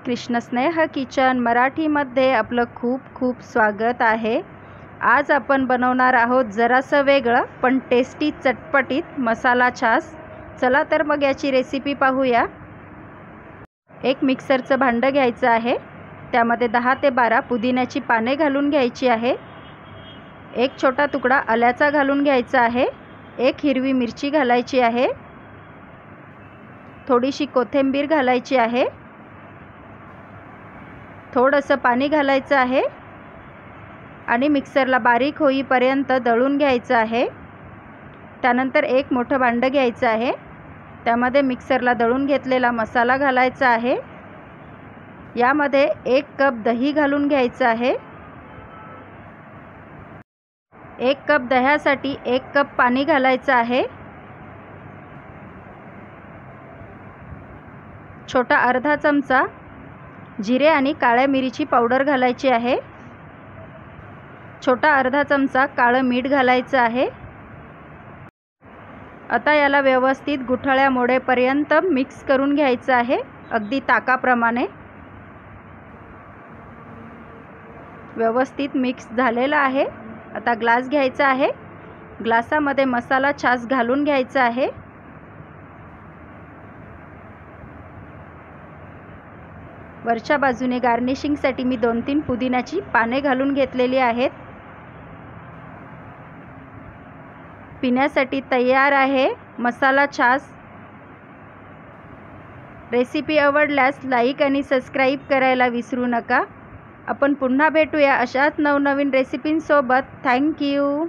कृष्णस्नेह kitchen मराठीमध्ये आपलं खूप खूप स्वागत आहे। आज आपण बनवणार आहोत जरासं वेगळं पण टेस्टी चटपटीत मसाला छास। चला तर मग याची रेसिपी पाहूया। एक मिक्सरचं भांडं घ्यायचं आहे, त्यामध्ये 10 ते 12 पुदिन्याची पाने घालून घ्यायची आहे। एक छोटा तुकडा आल्याचा घालून घ्यायचा आहे। एक हिरवी मिरची घालायची आहे। थोडीशी कोथिंबीर घालायची आहे। थोडंसं पाणी घालायचं आहे आणि मिक्सरला बारीक होईपर्यंत दळून घ्यायचं आहे। त्यानंतर एक मोठं भांडं घ्यायचं आहे, त्यामध्ये मिक्सरला दळून घेतलेला मसाला घालायचा आहे। यामध्ये 1 कप दही घालून घ्यायचं आहे। 1 कप दह्यासाठी 1 कप पाणी घालायचं आहे। छोटा अर्धा चमचा जिरे आणि काळ्या मिरीची पावडर घालायची आहे। छोटा अर्धा चमचा काळं मीठ घालायचं आहे। आता याला व्यवस्थित गुठळ्या मोडेपर्यंत मिक्स करून घ्यायचं आहे, अगदी ताकाप्रमाणे। व्यवस्थित मिक्स झालेला आहे। आता ग्लास घ्यायचा आहे, ग्लासामध्ये मसाला छास घालून घ्यायचा आहे। वरच्या बाजूने गार्निशिंगसाठी मी 2-3 पुदिन्याची पाने घालून घेतलेली आहेत। पिण्यासाठी तयार आहे मसाला छास। रेसिपी आवडल्यास लाईक आणि सबस्क्राईब करायला विसरू नका। आपण पुन्हा भेटूया अशाच नवनवीन रेसिपींसोबत। Thank you.